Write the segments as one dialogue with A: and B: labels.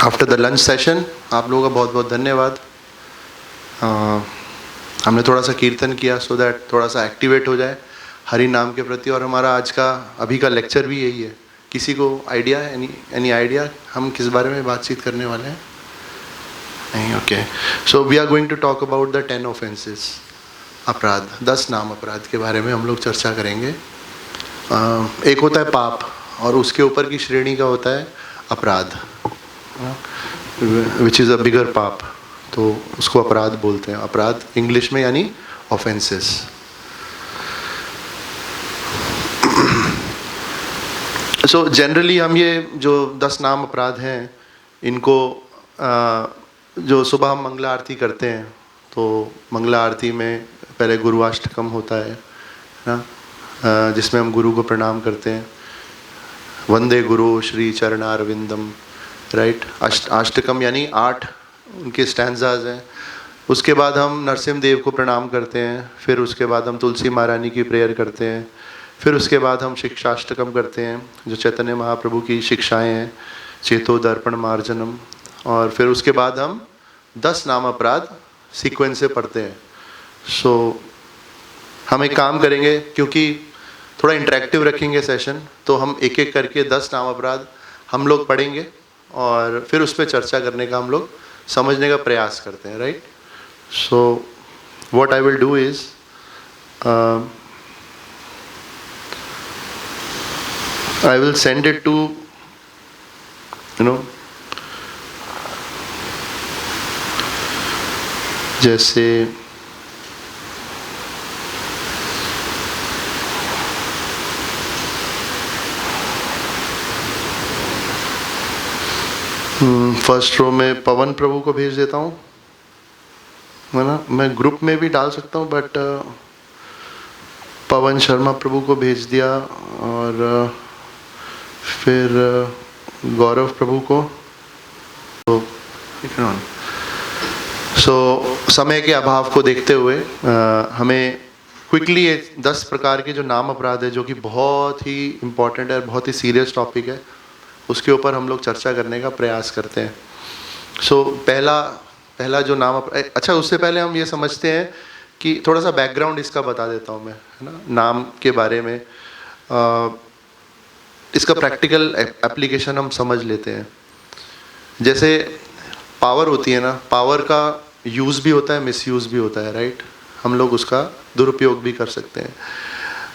A: After the lunch session आप लोगों का बहुत बहुत धन्यवाद। हमने थोड़ा सा कीर्तन किया सो दैट थोड़ा सा एक्टिवेट हो जाए हरि नाम के प्रति। और हमारा आज का अभी का लेक्चर भी यही है। किसी को आइडिया है? एनी आइडिया हम किस बारे में बातचीत करने वाले हैं? नहीं? Okay. So we are going to talk about the 10 offences, अपराध, 10 नाम अपराध के बारे में हम लोग चर्चा करेंगे। एक होता है पाप और उसके ऊपर की श्रेणी का होता है अपराध, विच इज़ अ बिगर पाप, तो उसको अपराध बोलते हैं। अपराध इंग्लिश में यानी ऑफेंसेस। सो जनरली हम ये जो 10 नाम अपराध हैं इनको जो सुबह हम मंगला आरती करते हैं तो मंगला आरती में पहले गुरुवाष्टकम होता है ना, जिसमें हम गुरु को प्रणाम करते हैं। वंदे गुरु श्री चरणारविंदम, राइट। अष्टकम यानी 8 उनके स्टैंजाज हैं। उसके बाद हम नरसिम्ह देव को प्रणाम करते हैं, फिर उसके बाद हम तुलसी महारानी की प्रेयर करते हैं, फिर उसके बाद हम शिक्षाष्टकम करते हैं जो चैतन्य महाप्रभु की शिक्षाएं हैं, चेतो दर्पण मार्जनम। और फिर उसके बाद हम 10 नाम अपराध सीक्वेंस से पढ़ते हैं। सो हम एक काम करेंगे, क्योंकि थोड़ा इंटरेक्टिव रखेंगे सेशन, तो हम एक एक करके 10 नाम अपराध हम लोग पढ़ेंगे और फिर उस पर चर्चा करने का हम लोग समझने का प्रयास करते हैं, right. So what I will do is I will send it to, जैसे फर्स्ट रो में पवन प्रभु को भेज देता हूँ, है ना। मैं ग्रुप में भी डाल सकता हूँ बट पवन शर्मा प्रभु को भेज दिया, और फिर गौरव प्रभु को। सो समय के अभाव को देखते हुए हमें क्विकली ये 10 प्रकार के जो नाम अपराध है, जो कि बहुत ही इम्पोर्टेंट है और बहुत ही सीरियस टॉपिक है, उसके ऊपर हम लोग चर्चा करने का प्रयास करते हैं। सो पहला जो नाम अच्छा, उससे पहले हम ये समझते हैं कि थोड़ा सा बैकग्राउंड इसका बता देता हूँ मैं, है ना, नाम के बारे में। इसका प्रैक्टिकल एप्लीकेशन हम समझ लेते हैं। जैसे पावर होती है ना, पावर का यूज़ भी होता है, मिसयूज़ भी होता है, राइट। हम लोग उसका दुरुपयोग भी कर सकते हैं।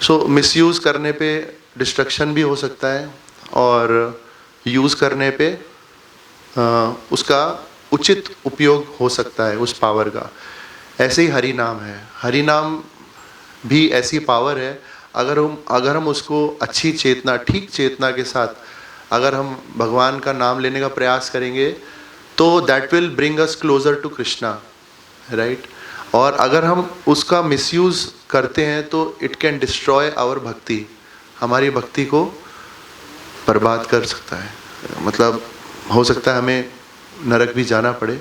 A: सो मिसयूज़ करने पे डिस्ट्रक्शन भी हो सकता है और यूज़ करने पे उसका उचित उपयोग हो सकता है उस पावर का। ऐसे ही हरि नाम है, हरि नाम भी ऐसी पावर है। अगर हम उसको अच्छी चेतना, ठीक चेतना के साथ अगर हम भगवान का नाम लेने का प्रयास करेंगे तो that will bring us closer to Krishna, right. और अगर हम उसका मिसयूज़ करते हैं तो इट कैन डिस्ट्रॉय आवर भक्ति, हमारी भक्ति को बर्बाद कर सकता है। मतलब हो सकता है हमें नरक भी जाना पड़े।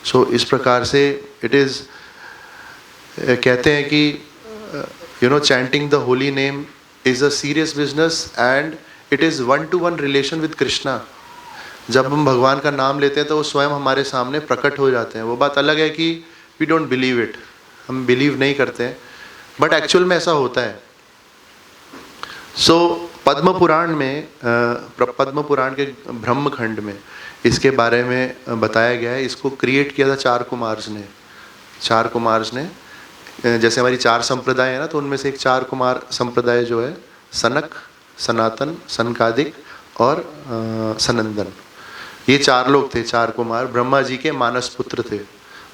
A: सो इस प्रकार से इट इज़, कहते हैं कि chanting the holy name is a serious business and it is one-to-one relation with Krishna। जब हम भगवान का नाम लेते हैं तो वो स्वयं हमारे सामने प्रकट हो जाते हैं। वो बात अलग है कि we don't believe it, हम बिलीव नहीं करते हैं, बट एक्चुअल में ऐसा होता है। सो पद्म पुराण में, पद्म पुराण के ब्रह्म खंड में इसके बारे में बताया गया है। इसको क्रिएट किया था 4 कुमार्स ने। जैसे हमारी 4 संप्रदाय है ना, तो उनमें से एक 4 कुमार संप्रदाय जो है, सनक, सनातन, सनकादिक और सनंदन। ये 4 लोग थे, 4 कुमार ब्रह्मा जी के मानस पुत्र थे,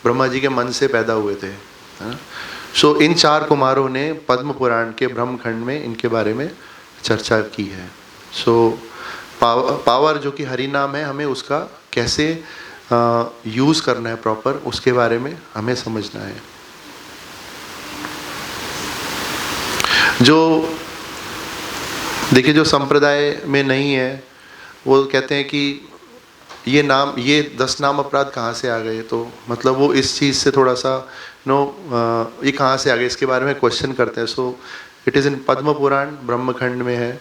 A: ब्रह्मा जी के मन से पैदा हुए थे, है ना। सो इन 4 कुमारों ने पद्म पुराण के ब्रह्म खंड में इनके बारे में चर्चा की है। सो पावर जो कि हरि नाम है, हमें उसका कैसे यूज़ करना है प्रॉपर, उसके बारे में हमें समझना है। जो देखिए, जो संप्रदाय में नहीं है वो कहते हैं कि ये 10 नाम अपराध कहाँ से आ गए। तो मतलब वो इस चीज़ से थोड़ा सा ये कहाँ से आ गए इसके बारे में क्वेश्चन करते हैं। So it is in Padma Purana ब्रह्मखंड में है।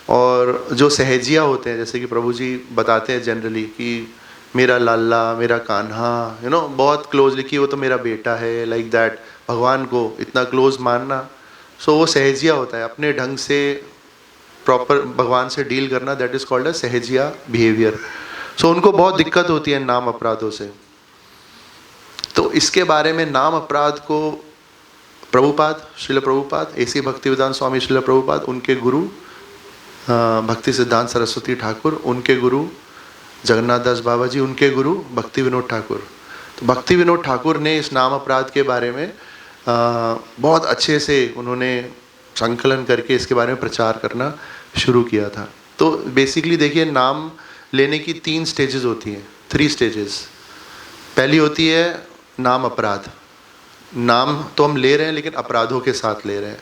A: और जो सहजिया होते हैं, जैसे कि प्रभु जी बताते हैं जनरली कि मेरा लाला, मेरा कान्हा, बहुत क्लोजली कि वो तो मेरा बेटा है, लाइक दैट, भगवान को इतना क्लोज मानना। सो वो सहजिया होता है, अपने ढंग से प्रॉपर भगवान से डील करना, that is called a Sahajiya behaviour. So उनको बहुत दिक्कत होती है नाम अपराधों से। तो इसके बारे में नाम अपराध को प्रभुपाद, श्रील प्रभुपाद, ऐसी भक्तिवेदांत स्वामी श्रील प्रभुपाद, उनके गुरु भक्ति सिद्धांत सरस्वती ठाकुर, उनके गुरु जगन्नाथ दास बाबा जी, उनके गुरु भक्ति विनोद ठाकुर। तो भक्ति विनोद ठाकुर ने इस नाम अपराध के बारे में बहुत अच्छे से उन्होंने संकलन करके इसके बारे में प्रचार करना शुरू किया था। तो बेसिकली देखिए, नाम लेने की 3 स्टेजेस होती हैं, 3 स्टेजेस। पहली होती है नाम अपराध, नाम तो हम ले रहे हैं लेकिन अपराधों के साथ ले रहे हैं।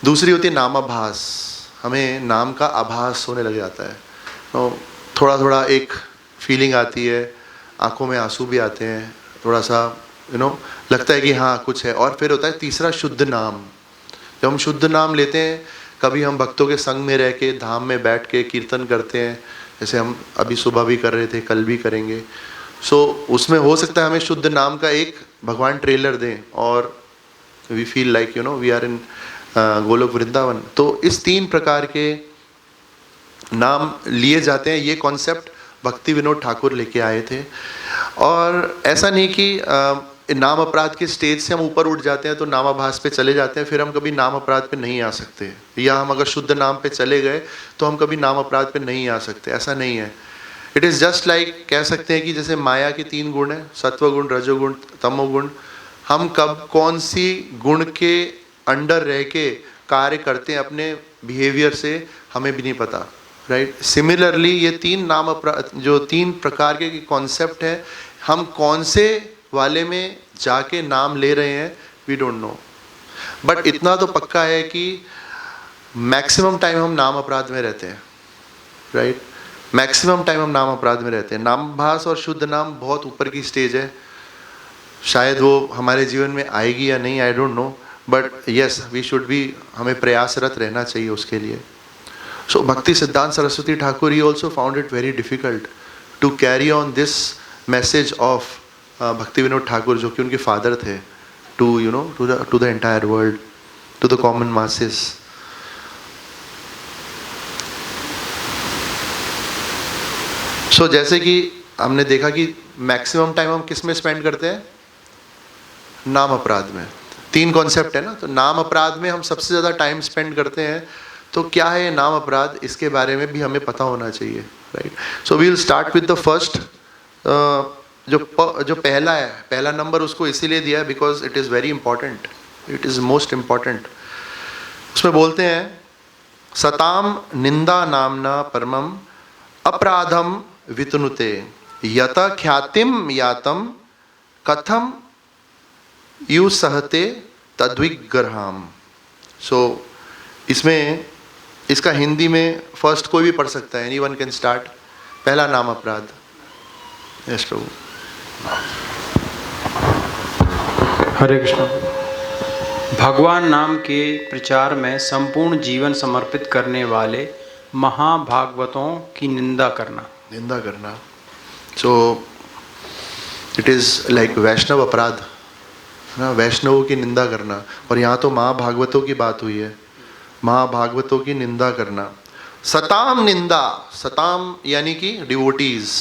A: दूसरी होती है नामाभास, हमें नाम का आभास होने लग जाता है, तो थोड़ा थोड़ा एक फीलिंग आती है, आंखों में आंसू भी आते हैं, थोड़ा सा लगता है कि हाँ कुछ है। और फिर होता है तीसरा शुद्ध नाम। जब हम शुद्ध नाम लेते हैं, कभी हम भक्तों के संग में रह के धाम में बैठ के कीर्तन करते हैं, जैसे हम अभी सुबह भी कर रहे थे, कल भी करेंगे। सो उसमें हो सकता है हमें शुद्ध नाम का एक भगवान ट्रेलर दें और we feel like we are in Golok Vrindavan. तो इस 3 प्रकार के नाम लिए जाते हैं। ये कॉन्सेप्ट भक्ति विनोद ठाकुर लेके आए थे। और ऐसा नहीं कि नाम अपराध के स्टेज से हम ऊपर उठ जाते हैं तो नामाभास पे चले जाते हैं, फिर हम कभी नाम अपराध पे नहीं आ सकते, या हम अगर शुद्ध नाम पे चले गए तो हम कभी नाम अपराध पे नहीं आ सकते, ऐसा नहीं है। इट इज़ जस्ट लाइक, कह सकते हैं कि जैसे माया के 3 गुण हैं, सत्वगुण, रजोगुण, तमोगुण। हम कब कौन सी गुण के अंडर रह के कार्य करते हैं अपने बिहेवियर से, हमें भी नहीं पता, राइट। सिमिलरली ये 3 नाम अपराध, जो 3 प्रकार के कॉन्सेप्ट है, हम कौन से वाले में जाके नाम ले रहे हैं, वी डोंट नो। बट इतना तो पक्का है कि मैक्सिमम टाइम हम नाम अपराध में रहते हैं, राइट। मैक्सिमम टाइम हम नाम अपराध में रहते हैं। नामभास और शुद्ध नाम बहुत ऊपर की स्टेज है, शायद वो हमारे जीवन में आएगी या नहीं, I don't know, but yes we should be, हमें प्रयासरत रहना चाहिए उसके लिए। So Bhakti Siddhanta Saraswati Thakur, he also found it very difficult to carry on this message of Bhakti Vinod Thakur, जो कि उनके फादर थे, to the entire world, to the common masses. So जैसे कि हमने देखा कि मैक्सिमम टाइम हम किस में स्पेंड करते हैं, नाम अपराध में। 3 कॉन्सेप्ट है ना, तो नाम अपराध में हम सबसे ज़्यादा टाइम स्पेंड करते हैं। तो क्या है नाम अपराध, इसके बारे में भी हमें पता होना चाहिए, right. So we will start with the first. जो पहला है, पहला नंबर उसको इसीलिए दिया है because it is very important, it is most important. उसमें बोलते हैं, सताम निंदा नामना परमम अपराधम वितनुते यत ख्यातिम यातम कथम यू सहते तद्विग्रहाम। सो इसमें, इसका हिंदी में फर्स्ट कोई भी पढ़ सकता है, एनीवन कैन स्टार्ट। पहला नाम अपराध। यस प्रभु।
B: हरे कृष्ण। भगवान नाम के प्रचार में संपूर्ण जीवन समर्पित करने वाले महाभागवतों की निंदा करना।
A: सो इट इज़ लाइक वैष्णव अपराध ना, वैष्णवों की निंदा करना। और यहाँ तो महाभागवतों की बात हुई है, महाभागवतों की निंदा करना। सताम निंदा, सताम यानी कि डिवोटीज,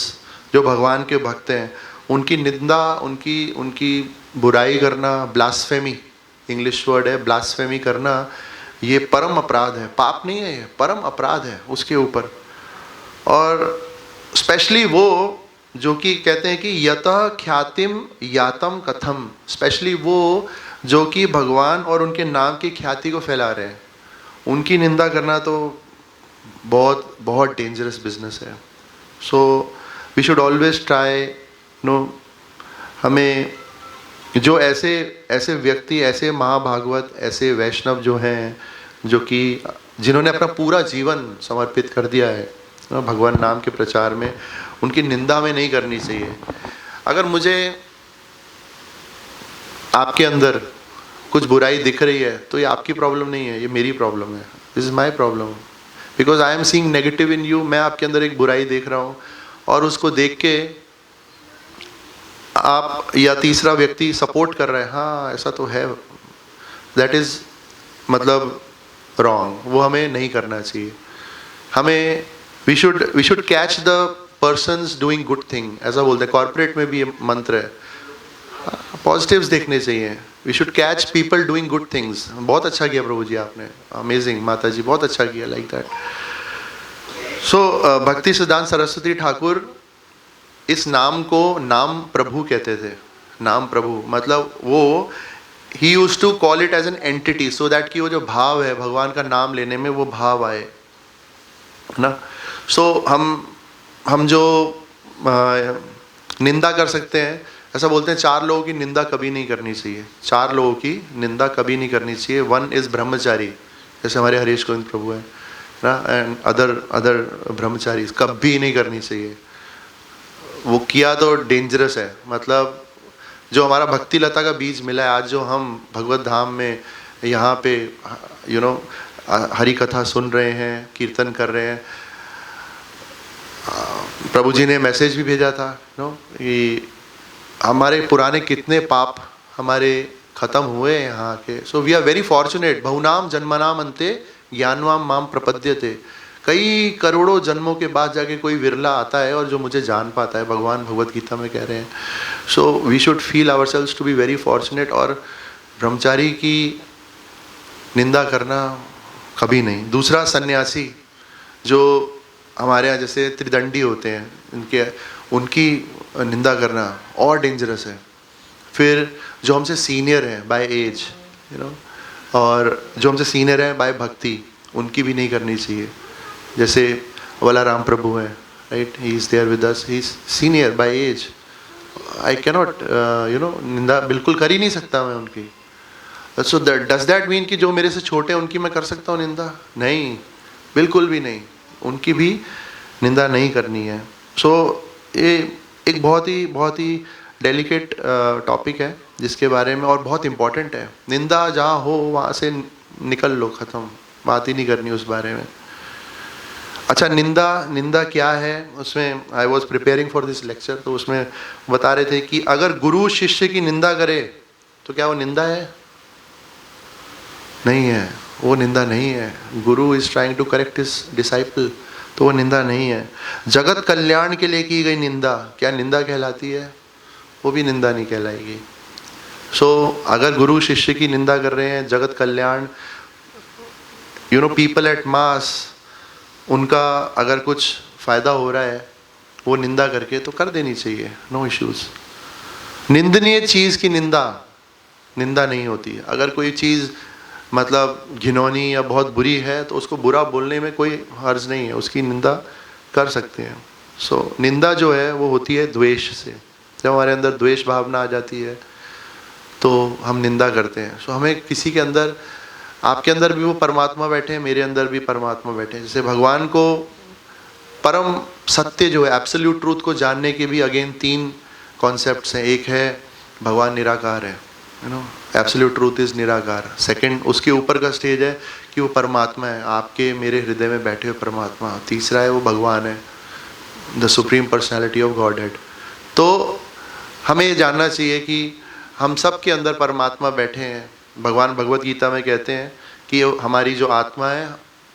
A: जो भगवान के भक्त हैं, उनकी निंदा, उनकी बुराई करना, ब्लास्फेमी, इंग्लिश वर्ड है ब्लास्फेमी करना, ये परम अपराध है। पाप नहीं है, ये परम अपराध है उसके ऊपर। और स्पेशली वो जो कि कहते हैं कि यतः ख्यातिम यातम कथम, स्पेशली वो जो कि भगवान और उनके नाम की ख्याति को फैला रहे हैं, उनकी निंदा करना तो बहुत बहुत डेंजरस बिजनेस है। So we should always try हमें जो ऐसे व्यक्ति, ऐसे महाभागवत, ऐसे वैष्णव जो हैं, जो कि जिन्होंने अपना पूरा जीवन समर्पित कर दिया है भगवान नाम के प्रचार में, उनकी निंदा में नहीं करनी चाहिए। अगर मुझे आपके अंदर कुछ बुराई दिख रही है तो ये आपकी प्रॉब्लम नहीं है, ये मेरी प्रॉब्लम है। This is my problem because I am seeing negative in you. मैं आपके अंदर एक बुराई देख रहा हूँ और उसको देख के आप या तीसरा व्यक्ति सपोर्ट कर रहा है, हाँ ऐसा तो है, दैट इज मतलब रॉन्ग, वो हमें नहीं करना चाहिए। हमें we should catch the persons doing good thing, ऐसा बोलते हैं, कॉर्पोरेट में भी ये मंत्र है, पॉजिटिव्स देखने चाहिए। We should catch people doing good things. बहुत अच्छा किया प्रभु जी आपने, अमेजिंग माता जी, बहुत अच्छा किया, लाइक दैट। सो भक्ति सिद्धांत सरस्वती ठाकुर इस नाम को नाम प्रभु कहते थे। नाम प्रभु मतलब वो ही used to call it as an entity, so that कि वो जो भाव है भगवान का नाम लेने में, वो भाव आए, है ना। सो हम जो निंदा कर सकते हैं, ऐसा बोलते हैं 4 लोगों की निंदा कभी नहीं करनी चाहिए। 4 लोगों की निंदा कभी नहीं करनी चाहिए। 1 इज ब्रह्मचारी, जैसे हमारे हरीश गोविंद प्रभु है ना, एंड अदर ब्रह्मचारी कभी नहीं करनी चाहिए। वो किया तो डेंजरस है। मतलब जो हमारा भक्ति लता का बीज मिला है, आज जो हम भगवत धाम में यहाँ पे हरि कथा सुन रहे हैं, कीर्तन कर रहे हैं, प्रभु जी ने मैसेज भी भेजा था कि हमारे पुराने कितने पाप हमारे खत्म हुए यहाँ के। So we are very fortunate. बहुनाम जन्मनाम अंते ज्ञानवाम माम प्रपद्यते। कई करोड़ों जन्मों के बाद जाके कोई विरला आता है और जो मुझे जान पाता है, भगवान भगवत गीता में कह रहे हैं। So we should feel ourselves to be very fortunate. और ब्रह्मचारी की निंदा करना कभी नहीं। दूसरा, सन्यासी जो हमारे यहाँ जैसे त्रिदंडी होते हैं, उनकी निंदा करना और डेंजरस है। फिर जो हमसे सीनियर हैं बाय एज, और जो हमसे सीनियर हैं बाय भक्ति, उनकी भी नहीं करनी चाहिए। जैसे वलाराम प्रभु हैं, right, he is there with us, he is senior by age. I cannot निंदा बिल्कुल कर ही नहीं सकता मैं उनकी। सो डज दैट मीन कि जो मेरे से छोटे हैं उनकी मैं कर सकता हूँ निंदा? नहीं, बिल्कुल भी नहीं, उनकी भी निंदा नहीं करनी है। सो ये एक बहुत ही डेलिकेट टॉपिक है जिसके बारे में, और बहुत इम्पॉर्टेंट है। निंदा जहाँ हो वहाँ से निकल लो, ख़त्म, बात ही नहीं करनी उस बारे में। अच्छा, निंदा क्या है? उसमें I was preparing for this lecture, तो उसमें बता रहे थे कि अगर गुरु शिष्य की निंदा करे तो क्या वो निंदा है? नहीं है, वो निंदा नहीं है। Guru is trying to correct his disciple, तो वो निंदा नहीं है। जगत कल्याण के लिए की गई निंदा क्या निंदा कहलाती है? वो भी निंदा नहीं कहलाएगी। सो अगर गुरु शिष्य की निंदा कर रहे हैं, जगत कल्याण, पीपल एट मास, उनका अगर कुछ फ़ायदा हो रहा है वो निंदा करके, तो कर देनी चाहिए, नो इश्यूज़। निंदनीय चीज़ की निंदा नहीं होती। अगर कोई चीज़ मतलब घिनौनी या बहुत बुरी है तो उसको बुरा बोलने में कोई हर्ज नहीं है, उसकी निंदा कर सकते हैं। सो निंदा जो है वो होती है द्वेष से। जब हमारे अंदर द्वेष भावना आ जाती है तो हम निंदा करते हैं। सो हमें किसी के अंदर, आपके अंदर भी वो परमात्मा बैठे हैं, मेरे अंदर भी परमात्मा बैठे हैं। जैसे भगवान को, परम सत्य जो है, एब्सोल्यूट ट्रूथ को जानने के भी अगेन 3 कॉन्सेप्ट्स हैं। एक है भगवान निराकार है, एब्सोल्यूट ट्रूथ इज निराकार। सेकंड, उसके ऊपर का स्टेज है कि वो परमात्मा है, आपके मेरे हृदय में बैठे हुए परमात्मा। तीसरा है वो भगवान है, the supreme personality of God head. तो हमें ये जानना चाहिए कि हम सब के अंदर परमात्मा बैठे हैं। भगवान भगवत गीता में कहते हैं कि हमारी जो आत्मा है,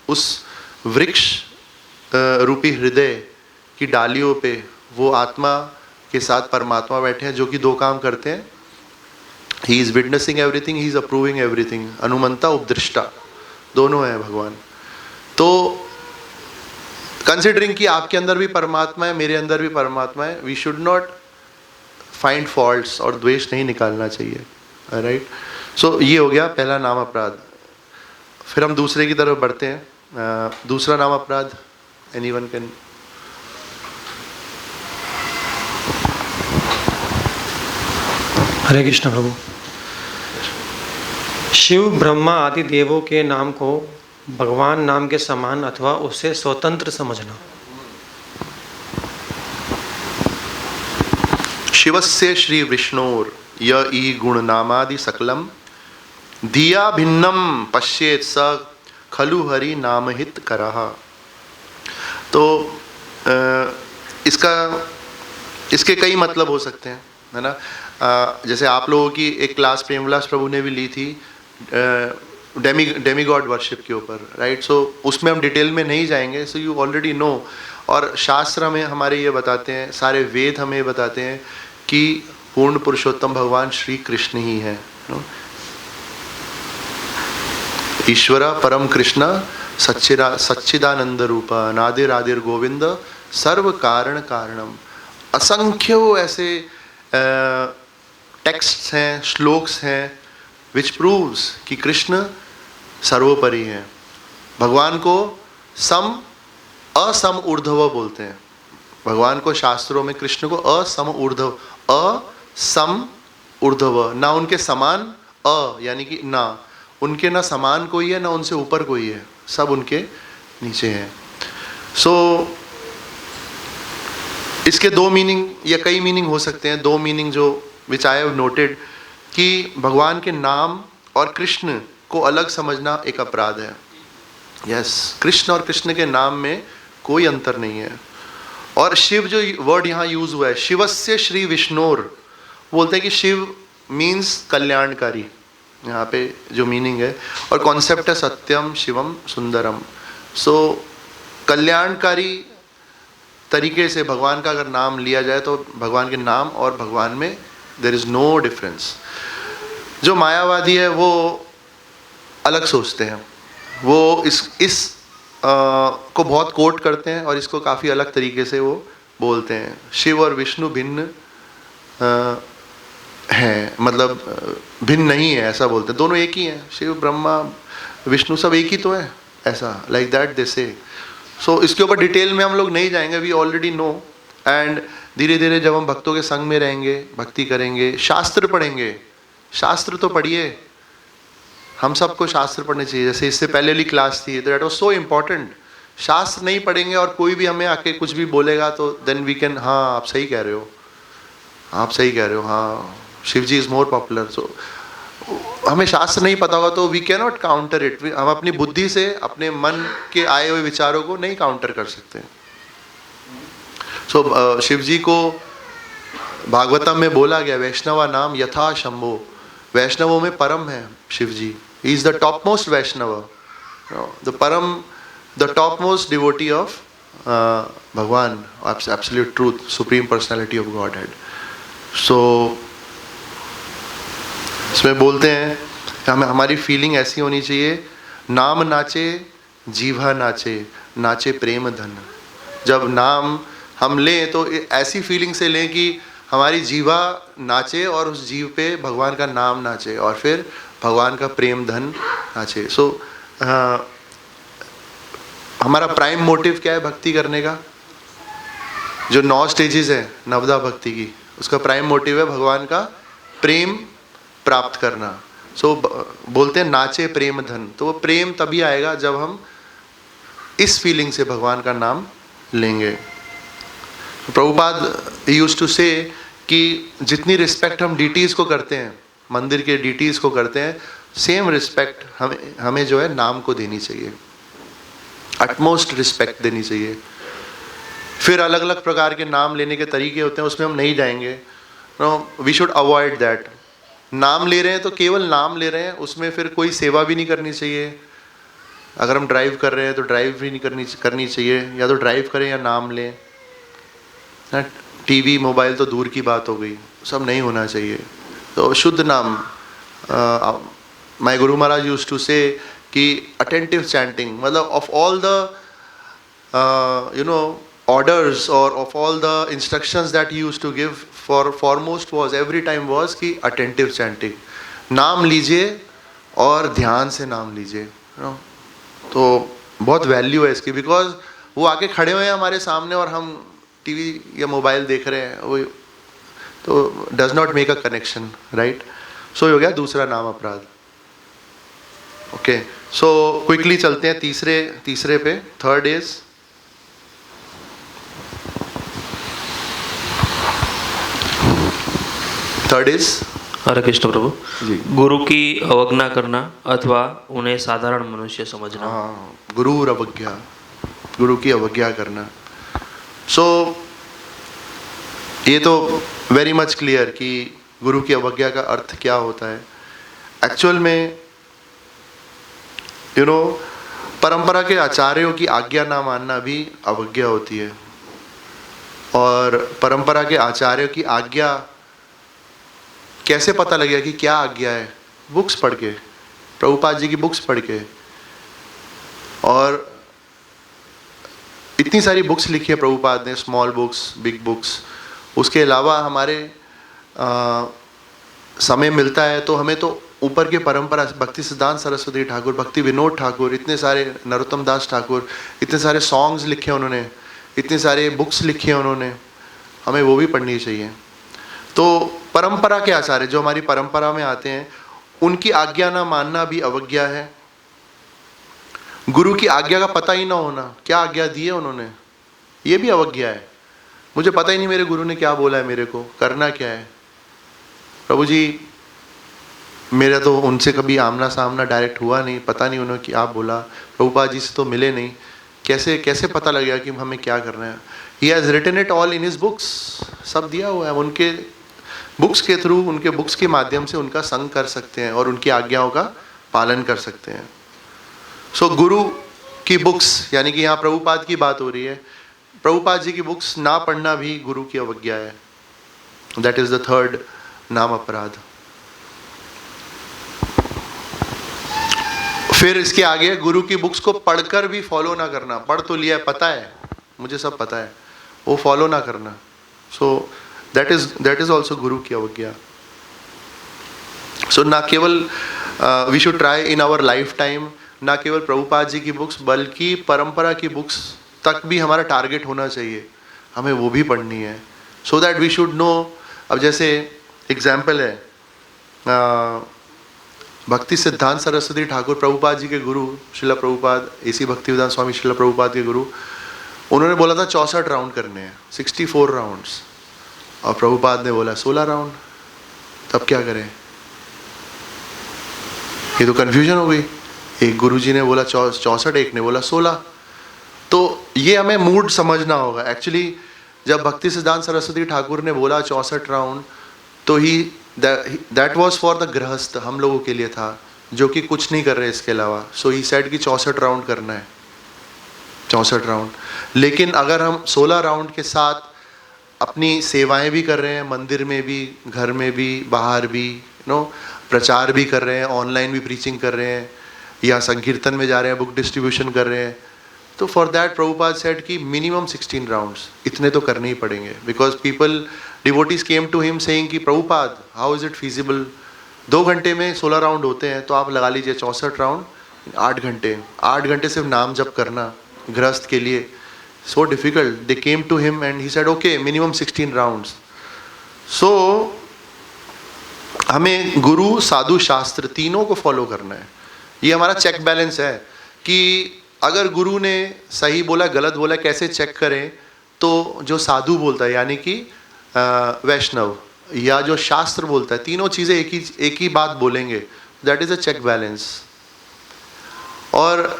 A: उस वृक्ष रूपी हृदय की डालियों पे वो आत्मा के साथ परमात्मा बैठे हैं, जो कि 2 काम करते हैं। He is witnessing everything, he is approving everything. अनुमंता उपदृष्टा, दोनों हैं भगवान। तो कंसिडरिंग कि आपके अंदर भी परमात्मा है, मेरे अंदर भी परमात्मा है, we should not find faults और द्वेष नहीं निकालना चाहिए, राइट। सो ये हो गया पहला नाम अपराध। फिर हम दूसरे की तरफ बढ़ते हैं। दूसरा नाम अपराध, एनीवन कैन।
B: हरे कृष्ण प्रभु। शिव ब्रह्मा आदि देवों के नाम को भगवान नाम के समान अथवा उससे स्वतंत्र समझना।
A: शिवस्य श्री विष्णोर य ई गुण नामादि सकलम दिया भिन्नम पश्येत स खलु हरि नामहित करह। तो इसके कई मतलब हो सकते हैं। है ना। जैसे आप लोगों की एक क्लास प्रेमविलास प्रभु ने भी ली थी डेमी गॉड वर्शिप के ऊपर, राइट। सो उसमें हम डिटेल में नहीं जाएंगे, सो यू ऑलरेडी नो। और शास्त्र हमें हमारे ये बताते हैं, सारे वेद हमें ये बताते हैं कि पूर्ण पुरुषोत्तम भगवान श्री कृष्ण ही है। ईश्वर परम कृष्ण सच्चिदानंद रूप नादिरादिर गोविंद सर्व कारण कारणम। असंख्यों ऐसे टेक्स्ट्स हैं, श्लोक्स हैं विच प्रूव्स कि कृष्ण सर्वोपरि है। भगवान को सम असम ऊर्ध्व बोलते हैं। भगवान को शास्त्रों में कृष्ण को असम ऊर्ध्व, असम ऊर्ध्व, ना उनके समान, यानी कि ना उनके ना समान कोई है ना उनसे ऊपर कोई है, सब उनके नीचे हैं। सो इसके दो मीनिंग या कई मीनिंग हो सकते हैं। दो मीनिंग जो विच आई हैव नोटेड कि भगवान के नाम और कृष्ण को अलग समझना एक अपराध है। यस, कृष्ण और कृष्ण के नाम में कोई अंतर नहीं है। और शिव जो वर्ड यहाँ यूज हुआ है, शिवस्य श्री विष्णुर, बोलते हैं कि शिव मीन्स कल्याणकारी, यहाँ पे जो मीनिंग है। और कॉन्सेप्ट है सत्यम शिवम सुंदरम। सो कल्याणकारी तरीके से भगवान का अगर नाम लिया जाए तो भगवान के नाम और भगवान में देयर इज नो डिफरेंस। जो मायावादी है वो अलग सोचते हैं, वो इस को बहुत कोट करते हैं और इसको काफ़ी अलग तरीके से वो बोलते हैं। शिव और विष्णु भिन्न हैं, मतलब भिन्न नहीं है ऐसा बोलते हैं, दोनों एक ही हैं। शिव ब्रह्मा विष्णु सब एक ही तो है, ऐसा लाइक दैट दे से। सो इसके ऊपर डिटेल में हम लोग नहीं जाएंगे, वी ऑलरेडी नो। एंड धीरे धीरे जब हम भक्तों के संग में रहेंगे, भक्ति करेंगे, शास्त्र पढ़ेंगे, शास्त्र तो पढ़िए, हम सबको शास्त्र पढ़ने चाहिए। जैसे इससे पहले वाली क्लास थी, दैट वाज सो इम्पोर्टेंट। शास्त्र नहीं पढ़ेंगे और कोई भी हमें आके कुछ भी बोलेगा तो देन वी कैन, हाँ आप सही कह रहे हो, आप सही कह रहे हो, हाँ Shiva ji is more popular. So हमें शास्त्र नहीं पता होगा तो we cannot counter it. हम अपनी बुद्धि से अपने मन के आए हुए विचारों को नहीं काउंटर कर सकते। सो शिव जी को भागवतम में बोला गया, वैष्णवा नाम यथा शंभो, वैष्णवों में परम है Shiv ji. He is the top most Vaishnava, the परम, the top most devotee of Bhagavan, absolute truth, supreme personality of godhead. So इसमें बोलते हैं हमें हमारी फीलिंग ऐसी होनी चाहिए, नाम नाचे जीवा नाचे, नाचे प्रेम धन। जब नाम हम लें तो ऐसी फीलिंग से लें कि हमारी जीवा नाचे और उस जीव पे भगवान का नाम नाचे और फिर भगवान का प्रेम धन नाचे। सो हमारा प्राइम मोटिव क्या है भक्ति करने का? जो 9 स्टेजेस है नवदा भक्ति की, उसका प्राइम मोटिव है भगवान का प्रेम प्राप्त करना। सो बोलते हैं नाचे प्रेम धन, तो वो प्रेम तभी आएगा जब हम इस फीलिंग से भगवान का नाम लेंगे। प्रभुपाद यूज्ड टू से कि जितनी रिस्पेक्ट हम डीटीज को करते हैं, मंदिर के डीटीज को करते हैं, सेम रिस्पेक्ट हमें जो है नाम को देनी चाहिए, अटमोस्ट रिस्पेक्ट देनी चाहिए। फिर अलग अलग प्रकार के नाम लेने के तरीके होते हैं, उसमें हम नहीं जाएंगे। We should avoid that. नाम ले रहे हैं तो केवल नाम ले रहे हैं, उसमें फिर कोई सेवा भी नहीं करनी चाहिए। अगर हम ड्राइव कर रहे हैं तो ड्राइव भी नहीं करनी चाहिए, या तो ड्राइव करें या नाम लें। टीवी मोबाइल तो दूर की बात हो गई, सब नहीं होना चाहिए। तो शुद्ध नाम, my Guru Maharaj used to से कि अटेंटिव चैंटिंग, मतलब of all the you know orders or of all the instructions that he used to give, for foremost was every time was कि attentive chanting, नाम लीजिए और ध्यान से नाम लीजिए। तो बहुत वैल्यू है इसकी, बिकॉज वो आके खड़े हुए हैं हमारे सामने और हम टीवी या मोबाइल देख रहे हैं, वो तो does not make a connection, right. So हो गया दूसरा नाम अपराध। ओके, सो क्विकली चलते हैं तीसरे पे। थर्ड इज
C: हरे कृष्ण प्रभु
A: जी।
C: गुरु की अवज्ञा करना अथवा उन्हें साधारण मनुष्य समझना।
A: हाँ, गुरु अवज्ञा, गुरु की अवज्ञा करना। सो ये तो वेरी मच क्लियर कि गुरु की अवज्ञा का अर्थ क्या होता है। एक्चुअल में परंपरा के आचार्यों की आज्ञा ना मानना भी अवज्ञा होती है। और परंपरा के आचार्यों की आज्ञा कैसे पता लगेगा कि क्या आज्ञा है? बुक्स पढ़ के, प्रभुपाद जी की बुक्स पढ़ के। और इतनी सारी बुक्स लिखी है प्रभुपाद ने, स्मॉल बुक्स, बिग बुक्स। उसके अलावा हमारे समय मिलता है तो हमें तो ऊपर के परंपरा, भक्ति सिद्धांत सरस्वती ठाकुर, भक्ति विनोद ठाकुर, इतने सारे नरोत्तम दास ठाकुर, इतने सारे सॉन्ग्स लिखे उन्होंने, इतने सारे बुक्स लिखे हैं उन्होंने, हमें वो भी पढ़नी चाहिए। तो परंपरा के आचार्य जो हमारी परंपरा में आते हैं, उनकी आज्ञा ना मानना भी अवज्ञा है। गुरु की आज्ञा का पता ही ना होना, क्या आज्ञा दी है उन्होंने, ये भी अवज्ञा है। मुझे पता ही नहीं मेरे गुरु ने क्या बोला है, मेरे को करना क्या है। प्रभु जी, मेरा तो उनसे कभी आमना सामना डायरेक्ट हुआ नहीं, पता नहीं उन्होंने क्या बोला, प्रभुपाद जी से तो मिले नहीं, कैसे कैसे पता लगेगा कि हमें क्या करना है। He has written it all in his books, सब दिया हुआ है। उनके बुक्स के थ्रू, उनके बुक्स के माध्यम से उनका संग कर सकते हैं और उनकी आज्ञाओं का पालन कर सकते हैं। सो गुरु की बुक्स, यानी कि यहाँ प्रभुपाद की बात हो रही है, प्रभुपाद जी की बुक्स ना पढ़ना भी गुरु की अवज्ञा है। दैट इज द थर्ड नाम अपराध। फिर इसके आगे गुरु की बुक्स को पढ़कर भी फॉलो ना करना। पढ़ तो लिया है, पता है, मुझे सब पता है, वो फॉलो ना करना। सो दैट इज ऑल्सो गुरु की अवज्ञा। सो ना केवल we should try in our lifetime, ना केवल प्रभुपाद जी की बुक्स, बल्कि परंपरा की बुक्स तक भी हमारा टारगेट होना चाहिए, हमें वो भी पढ़नी है। So that we should know. अब जैसे एग्जाम्पल है, भक्ति सिद्धांत सरस्वती ठाकुर, प्रभुपाद जी के गुरु, श्रील प्रभुपाद, एसी भक्तिवेदांत स्वामी श्रील प्रभुपाद के गुरु, उन्होंने बोला था 64 राउंड करने हैं, 64 राउंड्स, और प्रभुपाद ने बोला 16 राउंड। तब क्या करें? ये तो कन्फ्यूजन हो गई। एक गुरुजी ने बोला 64, एक ने बोला 16। तो ये हमें मूड समझना होगा। एक्चुअली जब भक्ति सिद्धांत सरस्वती ठाकुर ने बोला 64 राउंड, तो दैट वाज फॉर द गृहस्थ, हम लोगों के लिए था जो कि कुछ नहीं कर रहे इसके अलावा। सो ही सेड कि 64 राउंड करना है, 64 राउंड। लेकिन अगर हम 16 राउंड के साथ अपनी सेवाएं भी कर रहे हैं, मंदिर में भी, घर में भी, बाहर भी, प्रचार भी कर रहे हैं, ऑनलाइन भी प्रीचिंग कर रहे हैं, या संकीर्तन में जा रहे हैं, बुक डिस्ट्रीब्यूशन कर रहे हैं, तो फॉर दैट प्रभुपाद सेड कि मिनिमम 16 राउंड्स इतने तो करने ही पड़ेंगे। Because people, devotees came to him saying कि Prabhupada, how is it feasible, 2 घंटे में 16 राउंड होते हैं, तो आप लगा लीजिए 64 राउंड 8 घंटे, 8 घंटे सिर्फ नाम जप करना गृहस्थ के लिए, so difficult. They came to him and he said, okay, minimum 16 rounds. So हमें गुरु, साधु, शास्त्र तीनों को फॉलो करना है। ये हमारा चेक बैलेंस है कि अगर गुरु ने सही बोला, गलत बोला, कैसे चेक करें? तो जो साधु बोलता है, यानी कि वैष्णव, या जो शास्त्र बोलता है, तीनों चीज़ें एक ही बात बोलेंगे। That is a check balance. और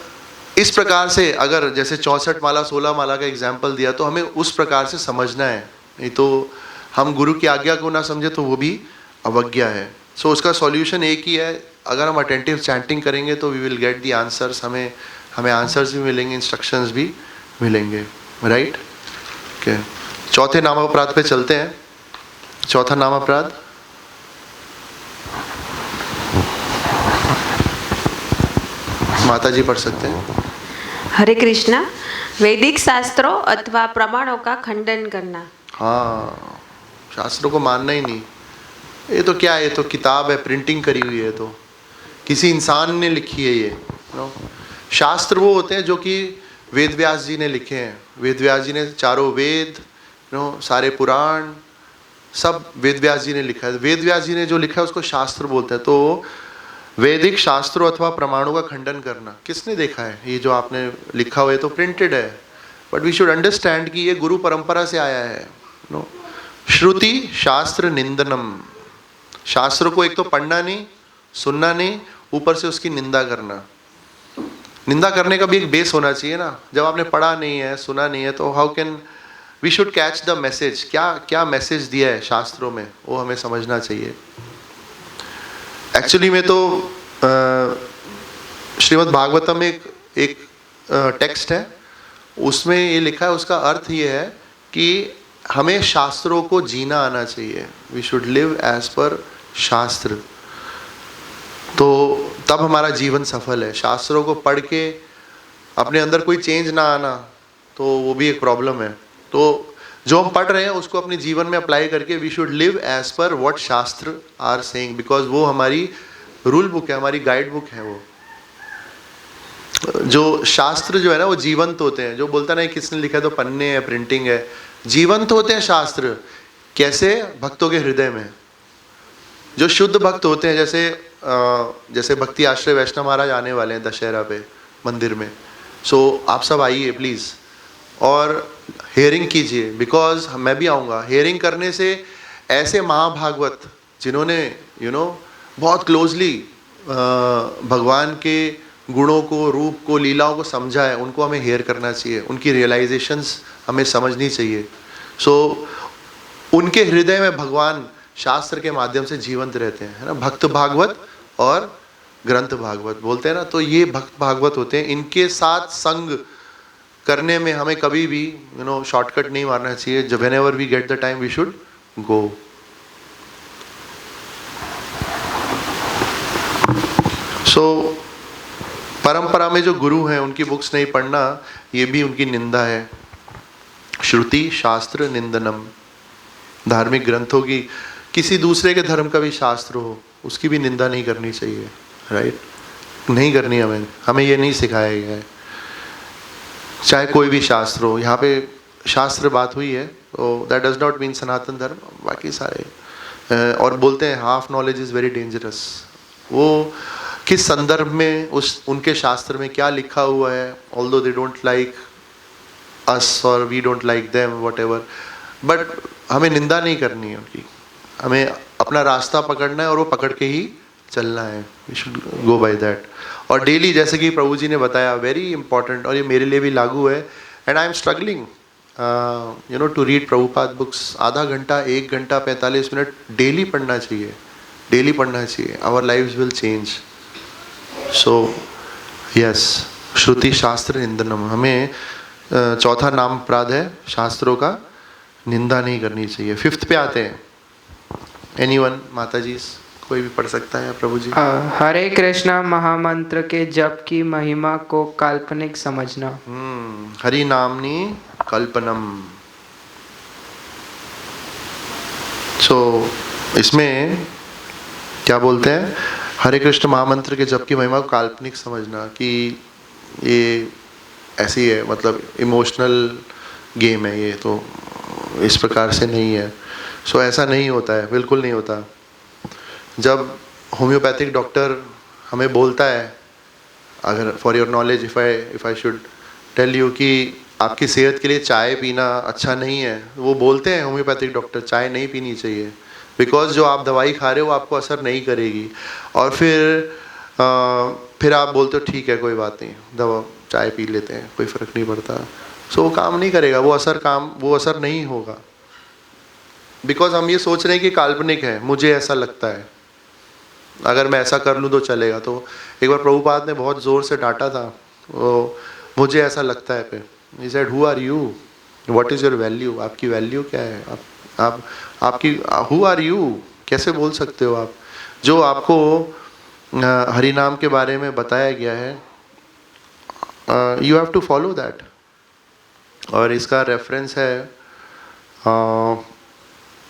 A: इस प्रकार से अगर जैसे 64 माला 16 माला का एग्जाम्पल दिया, तो हमें उस प्रकार से समझना है, नहीं तो हम गुरु की आज्ञा को ना समझे तो वो भी अवज्ञा है। सो उसका सॉल्यूशन एक ही है, अगर हम अटेंटिव चैंटिंग करेंगे तो we will get the answers, हमें आंसर्स भी मिलेंगे, इंस्ट्रक्शंस भी मिलेंगे, राइट? ओके, चौथे नाम अपराध पे चलते हैं। चौथा नाम अपराध, माता जी पढ़ सकते हैं।
D: हरे कृष्णा। वैदिक शास्त्रों अथवा प्रमाणों का खंडन करना।
A: हाँ, शास्त्रों को मानना ही नहीं। ये तो क्या है, ये तो किताब है, प्रिंटिंग करी हुई है, तो किसी इंसान ने लिखी है ये। शास्त्र वो होते हैं जो कि वेद व्यास जी ने लिखे हैं। वेद व्यास जी ने चारों वेद, सारे पुराण, सब वेद व्यास जी ने लिखा है। वेद व्यास जी ने जो लिखा है उसको शास्त्र बोलते हैं। तो वैदिक शास्त्रों अथवा प्रमाणों का खंडन करना, किसने देखा है? ये जो आपने लिखा हुआ है तो प्रिंटेड है, बट वी शुड अंडरस्टैंड कि ये गुरु परंपरा से आया है। श्रुति शास्त्र निंदनम, शास्त्र को एक तो पढ़ना नहीं, सुनना नहीं, ऊपर से उसकी निंदा करना। निंदा करने का भी एक बेस होना चाहिए ना। जब आपने पढ़ा नहीं है, सुना नहीं है, तो how can we should catch the message, क्या क्या मैसेज दिया है शास्त्रों में, वो हमें समझना चाहिए। एक्चुअली में तो श्रीमद् भागवतम में एक टेक्स्ट है, उसमें ये लिखा है, उसका अर्थ ये है कि हमें शास्त्रों को जीना आना चाहिए। वी शुड लिव एज पर शास्त्र, तो तब हमारा जीवन सफल है। शास्त्रों को पढ़ के अपने अंदर कोई चेंज ना आना तो वो भी एक प्रॉब्लम है। तो जो हम पढ़ रहे हैं उसको अपने जीवन में अप्लाई करके we should live as per what shastra are saying, because वो हमारी रूल बुक है, हमारी गाइड बुक है। वो जो शास्त्र जो है ना वो जीवंत होते हैं। जो बोलता नहीं किसने लिखा है तो पन्ने है, प्रिंटिंग है, जीवंत होते हैं शास्त्र। कैसे? भक्तों के हृदय में। जो शुद्ध भक्त होते हैं, जैसे भक्ति आश्रय वैष्णव महाराज आने वाले हैं दशहरा पे मंदिर में, सो आप सब आइए प्लीज़ और हेयरिंग कीजिए, बिकॉज मैं भी आऊँगा। हेयरिंग करने से ऐसे महाभागवत जिन्होंने बहुत क्लोजली भगवान के गुणों को, रूप को, लीलाओं को समझा है, उनको हमें हेयर करना चाहिए, उनकी रियलाइजेशंस हमें समझनी चाहिए। सो उनके हृदय में भगवान शास्त्र के माध्यम से जीवंत रहते हैं, है ना। भक्त भागवत और ग्रंथ भागवत बोलते हैं ना, तो ये भक्त भागवत होते हैं। इनके साथ संग करने में हमें कभी भी शॉर्टकट नहीं मारना चाहिए। जब whenever we get the time we should go. So परंपरा में जो गुरु हैं उनकी बुक्स नहीं पढ़ना, ये भी उनकी निंदा है। श्रुति शास्त्र निंदनम। धार्मिक ग्रंथों की, किसी दूसरे के धर्म का भी शास्त्र हो उसकी भी निंदा नहीं करनी चाहिए, राइट? नहीं करनी हमें ये नहीं सिखाया गया है। चाहे कोई भी शास्त्र हो, यहाँ पे शास्त्र बात हुई है तो दैट डज नॉट मीन सनातन धर्म, बाकी सारे। और बोलते हैं half knowledge is very dangerous. वो किस संदर्भ में उनके शास्त्र में क्या लिखा हुआ है, although they don't like us और we don't like them whatever, but हमें निंदा नहीं करनी है उनकी। हमें अपना रास्ता पकड़ना है और वो पकड़ के ही चलना है। We should go by that. और डेली, जैसे कि प्रभु जी ने बताया, वेरी इंपॉर्टेंट, और ये मेरे लिए भी लागू है, and I am struggling to read Prabhupada books. आधा घंटा, 1 घंटा 45 मिनट डेली पढ़ना चाहिए, डेली पढ़ना चाहिए। Our lives will change. So yes, श्रुति शास्त्र निंदनम। हमें चौथा नाम अपराध है शास्त्रों का, निंदा नहीं करनी चाहिए। 5th पे आते हैं। एनीवन? माता जी कोई भी पढ़ सकता है या प्रभु जी?
E: हरे कृष्णा महामंत्र के जप की महिमा को काल्पनिक समझना।
A: हरि नामनी कल्पनम। सो इसमें क्या बोलते हैं? हरे कृष्ण महामंत्र के जप की महिमा को काल्पनिक समझना, कि ये ऐसी है, मतलब इमोशनल गेम है ये, तो इस प्रकार से नहीं है। सो ऐसा नहीं होता है, बिल्कुल नहीं होता। जब होम्योपैथिक डॉक्टर हमें बोलता है, अगर for your knowledge if I should tell you कि आपकी सेहत के लिए चाय पीना अच्छा नहीं है, वो बोलते हैं होम्योपैथिक डॉक्टर चाय नहीं पीनी चाहिए, बिकॉज जो आप दवाई खा रहे हो आपको असर नहीं करेगी। और फिर आप बोलते हो ठीक है कोई बात नहीं, दवा चाय पी लेते हैं, कोई फ़र्क नहीं पड़ता। सो वो काम नहीं करेगा, वो असर नहीं होगा, बिकॉज हम ये सोच रहे हैं कि काल्पनिक है, मुझे ऐसा लगता है, अगर मैं ऐसा कर लूँ तो चलेगा। तो एक बार प्रभुपाद ने बहुत ज़ोर से डांटा था, वो मुझे ऐसा लगता है पे। He said, who are you? What is your value? आपकी वैल्यू क्या है? आपकी who are you? कैसे बोल सकते हो आप? जो आपको हरि नाम के बारे में बताया गया है, you have to follow that। और इसका रेफरेंस है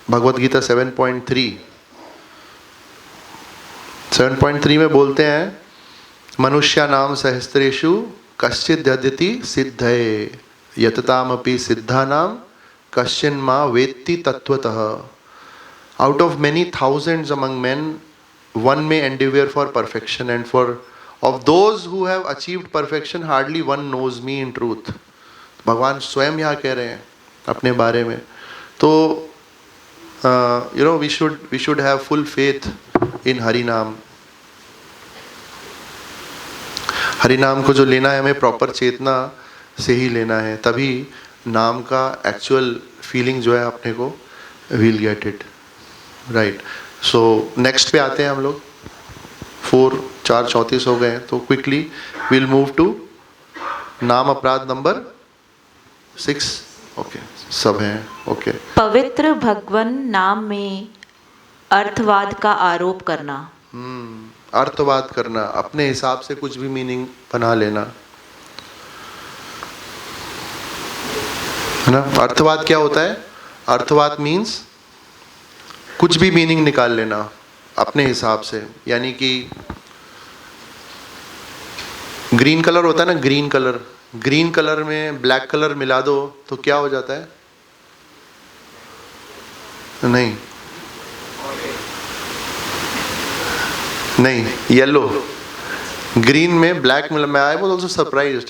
A: भगवत गीता 7.3 में बोलते हैं, मनुष्या नाम सहस्त्रेषु कश्चिद् यद्यति सिद्धये यततामपि सिद्धानाम कश्चिन् मा वेत्ति तत्वतः। Out of many thousands among men one may endeavor for perfection, and of those who have achieved perfection hardly one knows me in truth। भगवान स्वयं यहाँ कह रहे हैं अपने बारे में। तो we should have full faith in Hari नाम। हरि नाम को जो लेना है हमें प्रॉपर चेतना से ही लेना है, तभी नाम का एक्चुअल फीलिंग जो है अपने को, we'll get it, right. So next पे आते हैं हम लोग। 4:34 हो गए हैं, तो क्विकली विल मूव टू नाम अपराध नंबर 6। ओके, सब हैं, ओके।
F: पवित्र भगवन नाम में अर्थवाद का आरोप करना।
A: अर्थवाद करना, अपने हिसाब से कुछ भी मीनिंग बना लेना, है ना। अर्थवाद क्या होता है? अर्थवाद मीन्स कुछ भी मीनिंग निकाल लेना अपने हिसाब से। यानी कि ग्रीन कलर होता है ना, ग्रीन कलर, ग्रीन कलर में ब्लैक कलर मिला दो तो क्या हो जाता है? नहीं, नहीं, येलो। ग्रीन में ब्लैक मिला, मैं आई वाज आल्सो सरप्राइज्ड।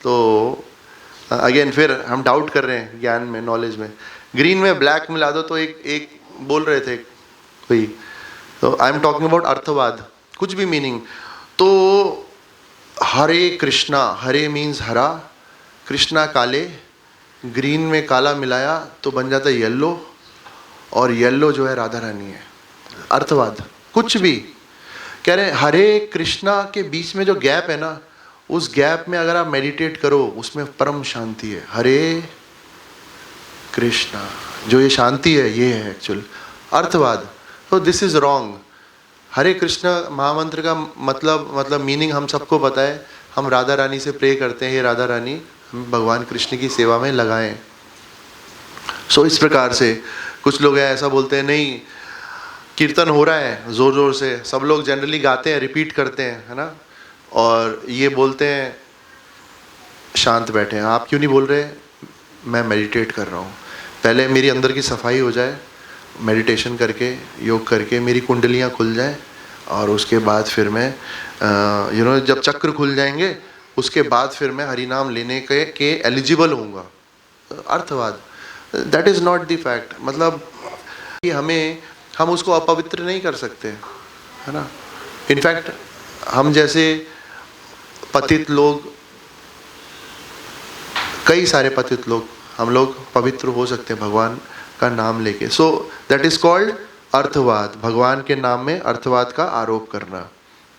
A: तो अगेन फिर हम डाउट कर रहे हैं ज्ञान में, नॉलेज में। ग्रीन में ब्लैक मिला दो तो एक बोल रहे थे कोई, तो आई एम टॉकिंग अबाउट अर्थवाद, कुछ भी मीनिंग। तो हरे कृष्णा, हरे मीन्स हरा, कृष्णा काले, ग्रीन में काला मिलाया तो बन जाता है येलो, और येलो जो है राधा रानी है। अर्थवाद कुछ भी कह रहे हैं। हरे कृष्णा के बीच में जो गैप है ना, उस गैप में अगर आप मेडिटेट करो, उसमें परम शांति है। हरे कृष्णा, जो ये शांति है, ये है एक्चुअल अर्थवाद। तो दिस इज रॉन्ग। हरे कृष्णा महामंत्र का मतलब मीनिंग हम सबको पता है। हम राधा रानी से प्रे करते हैं, हे राधा रानी हम भगवान कृष्ण की सेवा में लगाएं। सो इस प्रकार से कुछ लोग ऐसा बोलते हैं, नहीं कीर्तन हो रहा है ज़ोर ज़ोर से, सब लोग जनरली गाते हैं, रिपीट करते हैं, है ना, और ये बोलते हैं शांत बैठे हैं। आप क्यों नहीं बोल रहे? मैं मेडिटेट कर रहा हूँ, पहले मेरी अंदर की सफाई हो जाए, मेडिटेशन करके, योग करके मेरी कुंडलियाँ खुल जाएं, और उसके बाद फिर मैं जब चक्र खुल जाएंगे उसके बाद फिर मैं हरि नाम लेने के एलिजिबल होऊंगा। अर्थवाद, that is not the fact. मतलब कि हम उसको अपवित्र नहीं कर सकते, है ना। इनफैक्ट हम जैसे पतित लोग, कई सारे पतित लोग, हम लोग पवित्र हो सकते हैं भगवान का नाम लेके। सो दैट इज कॉल्ड अर्थवाद, भगवान के नाम में अर्थवाद का आरोप करना।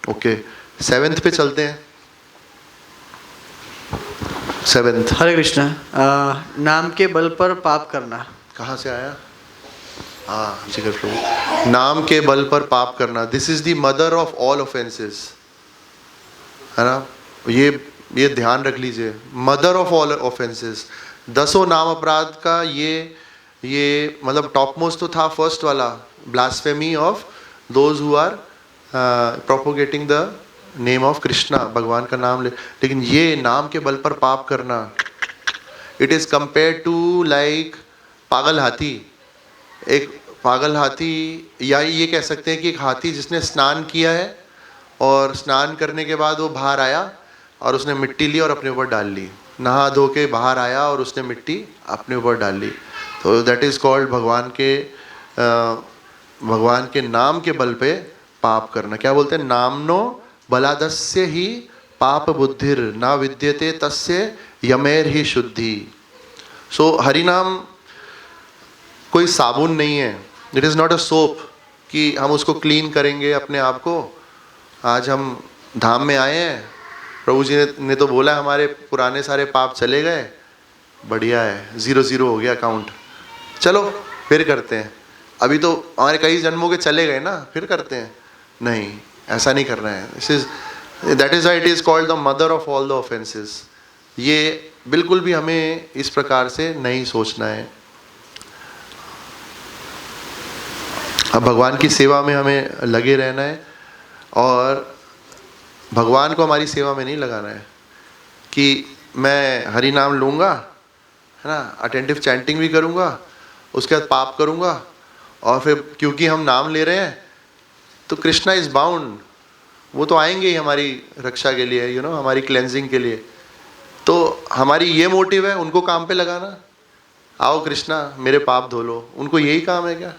A: ओके, 7th पे चलते हैं। 7th,
G: हरे कृष्णा। नाम के बल पर पाप करना।
A: कहाँ से आया? हाँ, जिक्र प्रभु। नाम के बल पर पाप करना, this is the mother of all offences, है ना। ये ध्यान रख लीजिए, मदर ऑफ ऑल ऑफेंसेस। 10 नाम अपराध का ये मतलब टॉप मोस्ट तो था फर्स्ट वाला, blasphemy of those who are propagating the name of Krishna, भगवान का नाम ले। लेकिन ये नाम के बल पर पाप करना, it is compare to like पागल हाथी। एक पागल हाथी, या ये कह सकते हैं कि एक हाथी जिसने स्नान किया है, और स्नान करने के बाद वो बाहर आया और उसने मिट्टी ली और अपने ऊपर डाल ली, नहा धो के बाहर आया और उसने मिट्टी अपने ऊपर डाल ली। तो दैट इज़ कॉल्ड भगवान के नाम के बल पे पाप करना। क्या बोलते हैं? नामनो बलादस्य ही पाप बुद्धिर ना विद्यते तस्य यमेर ही शुद्धि। सो हरि नाम कोई साबुन नहीं है, it is not a soap कि हम उसको क्लीन करेंगे अपने आप को। आज हम धाम में आए हैं, प्रभु जी ने तो बोला हमारे पुराने सारे पाप चले गए, बढ़िया है, 0-0 हो गया काउंट, चलो फिर करते हैं। अभी तो हमारे कई जन्मों के चले गए ना, फिर करते हैं। नहीं, ऐसा नहीं करना है। That is why it is called the mother of all the offences. ये बिल्कुल भी हमें इस प्रकार से नहीं सोचना है। अब भगवान की सेवा में हमें लगे रहना है, और भगवान को हमारी सेवा में नहीं लगाना है कि मैं हरि नाम लूँगा, है ना, अटेंटिव चैंटिंग भी करूँगा, उसके बाद पाप करूँगा, और फिर क्योंकि हम नाम ले रहे हैं तो कृष्णा इज बाउंड, वो तो आएंगे ही हमारी रक्षा के लिए, हमारी क्लेंजिंग के लिए। तो हमारी ये मोटिव है उनको काम पे लगाना, आओ कृष्णा मेरे पाप धो लो, उनको यही काम है क्या?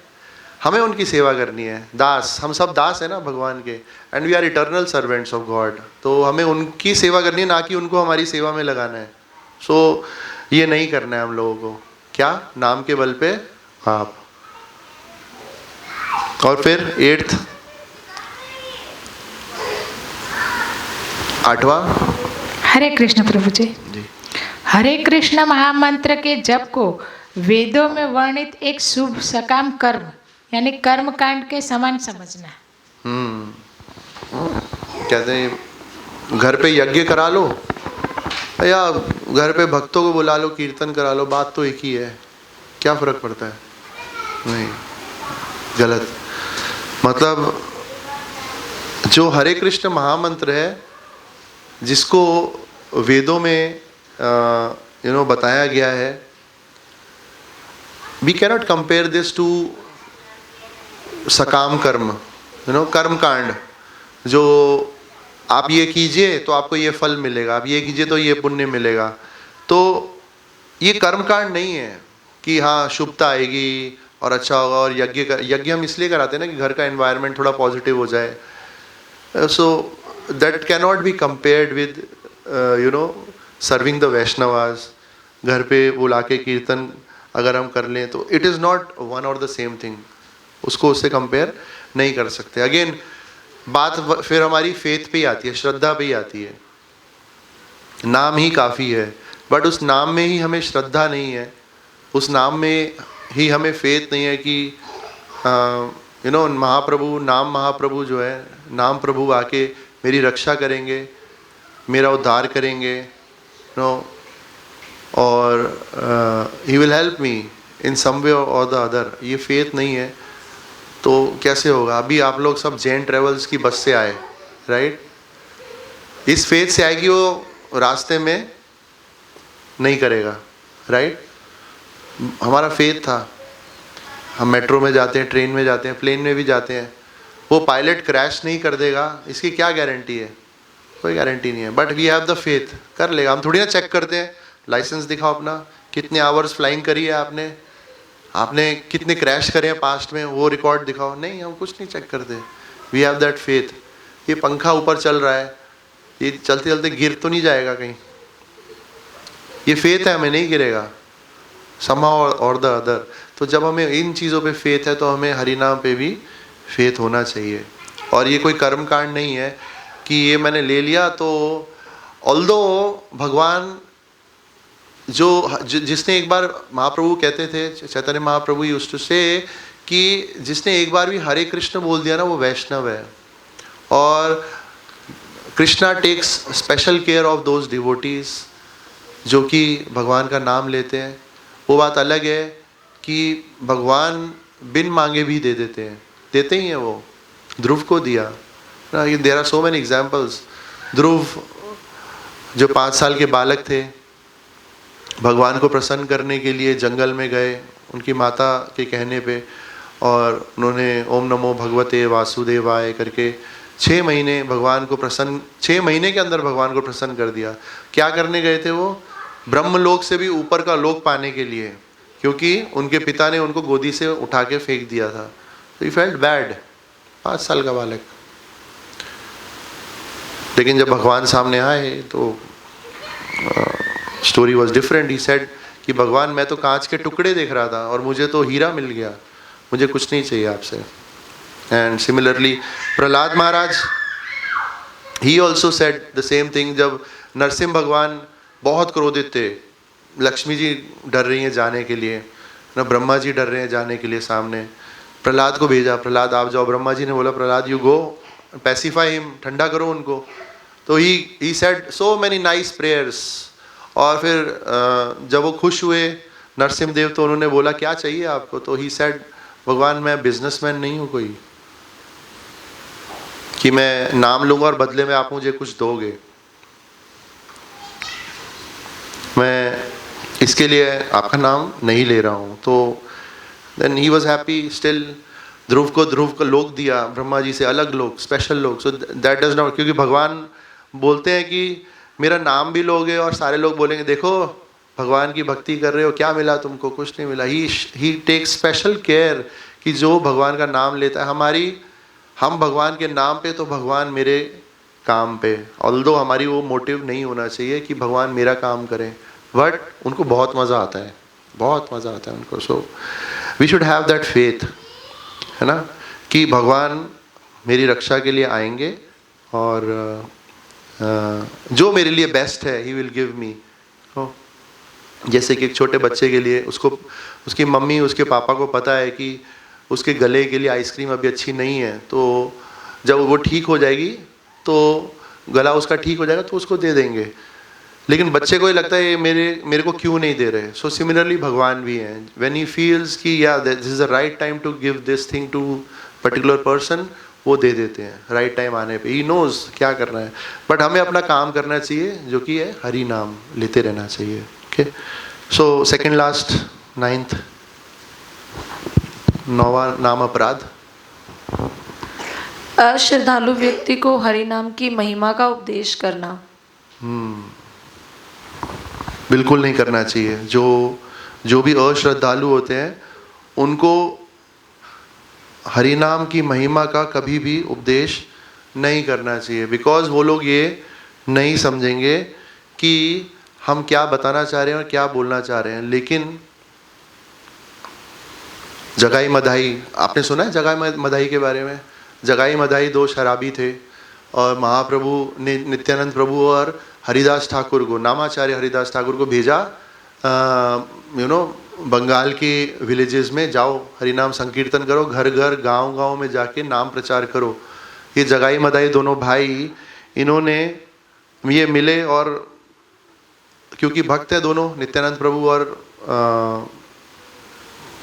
A: हमें उनकी सेवा करनी है। दास, हम सब दास है ना भगवान के, and we are eternal servants of God. तो हमें उनकी सेवा करनी है, ना कि उनको हमारी सेवा में लगाना है। सो ये नहीं करना है हम लोगों को। क्या? नाम के बल पे पाप। और फिर 8th 8वां।
H: हरे कृष्ण प्रभु जी।
A: जी।
H: हरे कृष्ण महामंत्र के जप को वेदों में वर्णित एक शुभ सकाम कर्म यानी कर्म कांड के समान समझना।
A: कहते हैं घर पे यज्ञ करा लो या घर पे भक्तों को बुला लो, कीर्तन करा लो, बात तो एक ही है, क्या फर्क पड़ता है? नहीं, गलत। मतलब जो हरे कृष्ण महामंत्र है, जिसको वेदों में बताया गया है, we cannot compare this to sakam karma, कर्म कांड। जो आप ये कीजिए तो आपको ये फल मिलेगा, आप ये कीजिए तो ये पुण्य मिलेगा। तो ये कर्म कांड नहीं है कि हाँ शुभता आएगी और अच्छा होगा। और यज्ञ हम इसलिए कराते हैं ना कि घर का एनवायरनमेंट थोड़ा पॉजिटिव हो जाए। So that cannot be compared with serving the Vaishnavas. घर पे बुला के कीर्तन अगर हम कर लें तो इट इज़ नॉट वन और द सेम थिंग, उसको उससे कंपेयर नहीं कर सकते। अगेन बात फिर हमारी फेथ पे ही आती है, श्रद्धा पे ही आती है। नाम ही काफ़ी है, बट उस नाम में ही हमें श्रद्धा नहीं है, उस नाम में ही हमें फेथ नहीं है कि महाप्रभु जो है, नाम प्रभु आके मेरी रक्षा करेंगे, मेरा उद्धार करेंगे, और ही विल हेल्प मी इन सम वे और द अदर। ये फेथ नहीं है तो कैसे होगा? अभी आप लोग सब जैन ट्रेवल्स की बस से आए, राइट? इस फेथ से आएगी, वो रास्ते में नहीं करेगा, राइट? हमारा फेथ था, हम मेट्रो में जाते हैं, ट्रेन में जाते हैं, प्लेन में भी जाते हैं, वो पायलट क्रैश नहीं कर देगा, इसकी क्या गारंटी है? कोई गारंटी नहीं है। But we have the faith, कर लेगा। हम थोड़ी ना चेक करते हैं, लाइसेंस दिखाओ अपना, कितने आवर्स फ्लाइंग करी है आपने कितने क्रैश करे हैं पास्ट में, वो रिकॉर्ड दिखाओ। नहीं, हम कुछ नहीं चेक करते। We have that faith. ये पंखा ऊपर चल रहा है, ये चलते चलते गिर तो नहीं जाएगा कहीं? ये फेथ है, हमें नहीं गिरेगा somehow और द अदर। तो जब हमें इन चीज़ों पे फेथ है तो हमें हरिनाम पे भी फेथ होना चाहिए। और ये कोई कर्म कांड नहीं है कि ये मैंने ले लिया तो, ऑल्दो भगवान जिसने एक बार, महाप्रभु कहते थे, चैतन्य महाप्रभु यूज्ड टू से कि जिसने एक बार भी हरे कृष्ण बोल दिया ना, वो वैष्णव है। और Krishna takes special care of those devotees जो कि भगवान का नाम लेते हैं। वो बात अलग है कि भगवान बिन मांगे भी दे देते हैं, देते ही हैं। वो ध्रुव को दिया, there are so many examples. Dhruva जो 5 साल के बालक थे, भगवान को प्रसन्न करने के लिए जंगल में गए उनकी माता के कहने पे, और उन्होंने ओम नमो भगवते वासुदेवाय करके 6 महीने भगवान को प्रसन्न, 6 महीने के अंदर भगवान को प्रसन्न कर दिया। क्या करने गए थे वो? ब्रह्मलोक से भी ऊपर का लोक पाने के लिए, क्योंकि उनके पिता ने उनको गोदी से उठा के फेंक दिया था। तो ही फेल्ट बैड, 5 साल का बालक। लेकिन जब भगवान सामने आए तो story was different. He said कि भगवान, मैं तो कांच के टुकड़े देख रहा था और मुझे तो हीरा मिल गया, मुझे कुछ नहीं चाहिए आपसे। And similarly Prahlad Maharaj, he also said the same thing. जब नरसिंह भगवान बहुत क्रोधित थे, लक्ष्मी जी डर रही हैं जाने के लिए ना, ब्रह्मा जी डर रहे हैं जाने के लिए सामने, प्रहलाद को भेजा, प्रहलाद आप जाओ। ब्रह्मा जी ने बोला Prahlad you go, pacify him, ठंडा करो उनको। तो he said so many nice prayers. और फिर जब वो खुश हुए नरसिंह देव, तो उन्होंने बोला क्या चाहिए आपको? तो ही सेड भगवान, मैं बिजनेसमैन नहीं हूँ कोई कि मैं नाम लूंगा और बदले में आप मुझे कुछ दोगे। मैं इसके लिए आपका नाम नहीं ले रहा हूँ। तो then he was happy still. Dhruva को लोक दिया, ब्रह्मा जी से अलग लोक, स्पेशल लोक। सो दैट डज नॉट, क्योंकि भगवान बोलते हैं कि मेरा नाम भी लोगे और सारे लोग बोलेंगे देखो भगवान की भक्ति कर रहे हो, क्या मिला तुमको? कुछ नहीं मिला। ही टेक्स स्पेशल केयर कि जो भगवान का नाम लेता है, हम भगवान के नाम पे तो भगवान मेरे काम पे। ऑल्दो हमारी वो मोटिव नहीं होना चाहिए कि भगवान मेरा काम करें, बट उनको बहुत मज़ा आता है, बहुत मज़ा आता है उनको. So we should have that faith, है ना, कि भगवान मेरी रक्षा के लिए आएंगे और जो मेरे लिए बेस्ट है ही विल गिव मी. जैसे कि एक छोटे बच्चे के लिए उसको उसकी मम्मी उसके पापा को पता है कि उसके गले के लिए आइसक्रीम अभी अच्छी नहीं है, तो जब वो ठीक हो जाएगी तो गला उसका ठीक हो जाएगा तो उसको दे देंगे. लेकिन बच्चे को ही लगता है मेरे को क्यों नहीं दे रहे. सो सिमिलरली भगवान भी हैं, व्हेन ही फील्स कि या this is the right time to give this thing to particular person, वो दे देते हैं राइट टाइम आने पे. ही नोज क्या करना है, बट हमें अपना काम करना चाहिए जो कि है हरि नाम लेते रहना चाहिए. Okay. So second last 9th, 9वां नाम अपराध.
I: अश्रद्धालु व्यक्ति को हरि नाम की महिमा का उपदेश करना.
A: बिल्कुल नहीं करना चाहिए. जो भी अश्रद्धालु होते हैं उनको हरि नाम की महिमा का कभी भी उपदेश नहीं करना चाहिए, बिकॉज वो लोग ये नहीं समझेंगे कि हम क्या बताना चाह रहे हैं और क्या बोलना चाह रहे हैं. लेकिन जगाई मधाई, आपने सुना है जगाई मधाई के बारे में? जगाई मधाई 2 शराबी थे और महाप्रभु ने नित्यानंद प्रभु और हरिदास ठाकुर को, नामाचार्य हरिदास ठाकुर को भेजा बंगाल के विलेजेस में, जाओ हरिनाम संकीर्तन करो, घर घर गांव गांव में जाके नाम प्रचार करो. ये जगाई मधाई दोनों भाई, इन्होंने ये मिले और क्योंकि भक्त है दोनों, नित्यानंद प्रभु और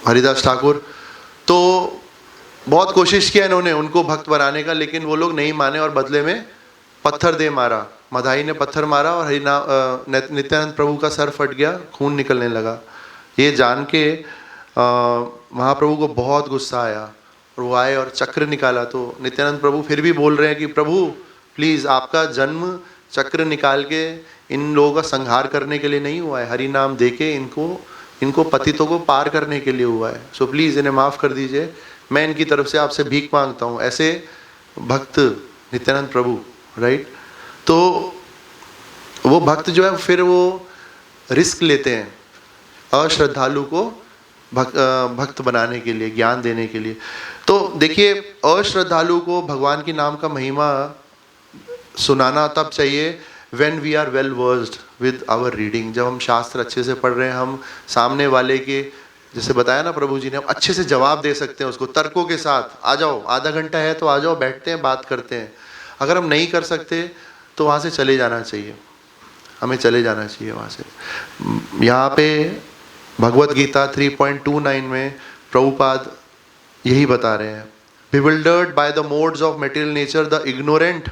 A: हरिदास ठाकुर, तो बहुत कोशिश किया इन्होंने उनको भक्त बनाने का, लेकिन वो लोग नहीं माने और बदले में पत्थर दे मारा. मधाई ने पत्थर मारा और नित्यानंद प्रभु का सर फट गया, खून निकलने लगा. ये जान के महाप्रभु को बहुत गुस्सा आया और वो आए और चक्र निकाला. तो नित्यानंद प्रभु फिर भी बोल रहे हैं कि प्रभु प्लीज़, आपका जन्म चक्र निकाल के इन लोगों का संहार करने के लिए नहीं हुआ है, हरि नाम दे के इनको पतितों को पार करने के लिए हुआ है. सो प्लीज़ इन्हें माफ़ कर दीजिए, मैं इनकी तरफ से आपसे भीख मांगता हूँ. ऐसे भक्त नित्यानंद प्रभु, राइट. तो वो भक्त जो है फिर वो रिस्क लेते हैं अश्रद्धालु को भक्त बनाने के लिए, ज्ञान देने के लिए. तो देखिए, अश्रद्धालु को भगवान की नाम का महिमा सुनाना तब चाहिए when we are well versed with our reading. जब हम शास्त्र अच्छे से पढ़ रहे हैं, हम सामने वाले के, जैसे बताया ना प्रभु जी ने, हम अच्छे से जवाब दे सकते हैं उसको तर्कों के साथ. आ जाओ, आधा घंटा है तो आ जाओ, बैठते हैं, बात करते हैं. अगर हम नहीं कर सकते तो वहाँ से चले जाना चाहिए, हमें चले जाना चाहिए वहाँ से. यहाँ पे भगवत गीता 3.29 में प्रभुपाद यही बता रहे हैं, bewildered by the modes of material nature, the ignorant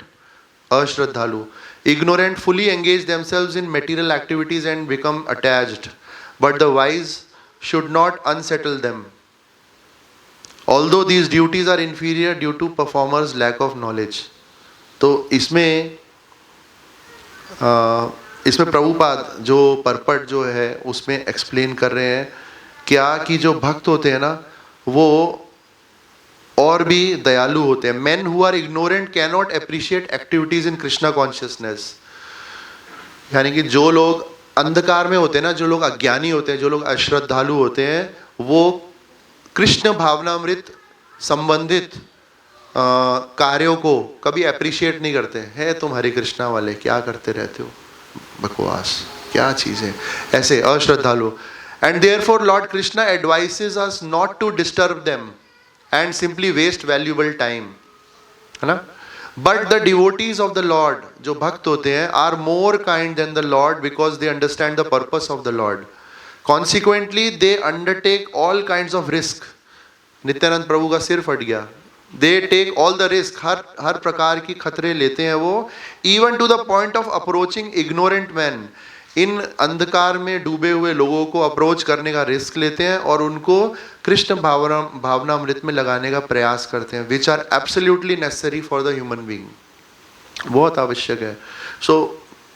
A: अश्रद्धालु, ignorant fully engage themselves in material activities and become attached, but the wise should not unsettle them, although these duties are inferior due to performers' lack of knowledge. तो इसमें प्रभुपाद जो purport जो है उसमें explain कर रहे हैं क्या कि जो भक्त होते हैं ना वो और भी दयालु होते हैं. men who are ignorant cannot appreciate activities in Krishna consciousness. यानी कि जो लोग अंधकार में होते हैं ना, जो लोग अज्ञानी होते हैं, जो लोग अश्रद्धालु होते हैं, वो कृष्ण भावनामृत संबंधित कार्यों को कभी अप्रिशिएट नहीं करते हैं. तुम हरे कृष्णा वाले क्या करते रहते हो, बकवास, क्या चीज़ है, ऐसे अश्रद्धालु. And therefore Lord Krishna advises us not to disturb them and simply waste valuable time, है ना. But the devotees of the Lord, जो भक्त होते हैं, are more kind than the Lord because they understand the purpose of the Lord. Consequently, they undertake all kinds of risk. Nityanand प्रभु का सिर फट गया. They take all the risk, हर प्रकार की खतरे लेते हैं वो, even to the point of approaching ignorant men. इन अंधकार में डूबे हुए लोगों को अप्रोच करने का रिस्क लेते हैं और उनको कृष्ण भावनामृत में लगाने का प्रयास करते हैं, which are absolutely necessary for the human being. बहुत आवश्यक है. सो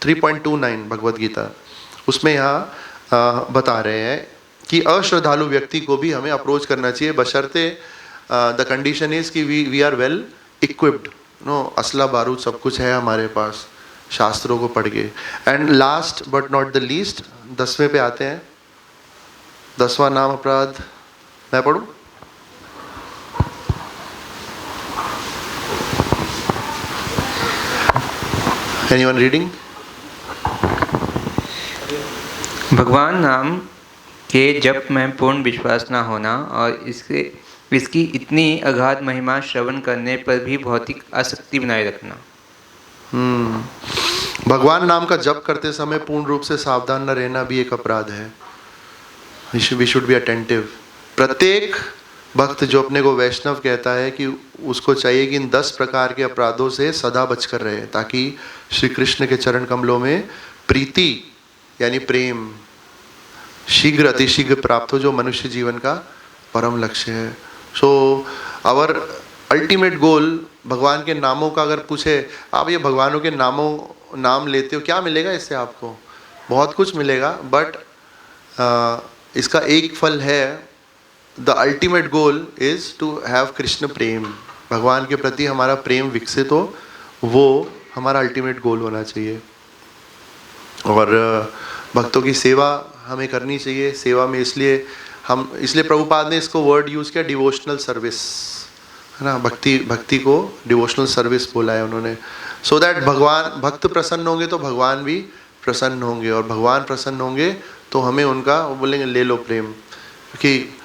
A: 3.29 भगवद गीता, उसमें यहाँ बता रहे हैं कि अश्रद्धालु व्यक्ति को भी हमें अप्रोच करना चाहिए, बशर्ते द कंडीशन इज कि we are well equipped. No, असला बारूद सब कुछ है हमारे पास, शास्त्रों को पढ़ के। And last but not the least 10वें पे आते हैं। 10वां नाम अपराध मैं पढ़ूं? Anyone reading?
E: भगवान नाम के जप में पूर्ण विश्वास न होना और इसकी इतनी अगाध महिमा श्रवण करने पर भी भौतिक आसक्ति बनाए रखना।
A: भगवान नाम का जप करते समय पूर्ण रूप से सावधान न रहना भी एक अपराध है। We should be attentive. प्रत्येक भक्त जो अपने को वैष्णव कहता है कि उसको चाहिए कि इन 10 प्रकार के अपराधों से सदा बचकर रहे, ताकि श्री कृष्ण के चरण कमलों में प्रीति यानी प्रेम शीघ्र अतिशीघ्र प्राप्त हो, जो मनुष्य जीवन का परम लक्ष्य है। सो आवर अल्टीमेट गोल भगवान के नामों का, अगर पूछे आप ये भगवानों के नाम लेते हो क्या मिलेगा इससे? आपको बहुत कुछ मिलेगा, बट इसका एक फल है, the ultimate goal is to have Krishna prem. भगवान के प्रति हमारा प्रेम विकसित हो, वो हमारा अल्टीमेट गोल होना चाहिए। और भक्तों की सेवा हमें करनी चाहिए। सेवा में इसलिए प्रभुपाद ने इसको वर्ड यूज़ किया डिवोशनल सर्विस, है ना। भक्ति को डिवोशनल सर्विस बोला है उन्होंने। सो दैट भक्त प्रसन्न होंगे तो भगवान भी प्रसन्न होंगे, और भगवान प्रसन्न होंगे तो हमें उनका वो बोलेंगे ले लो प्रेम। क्योंकि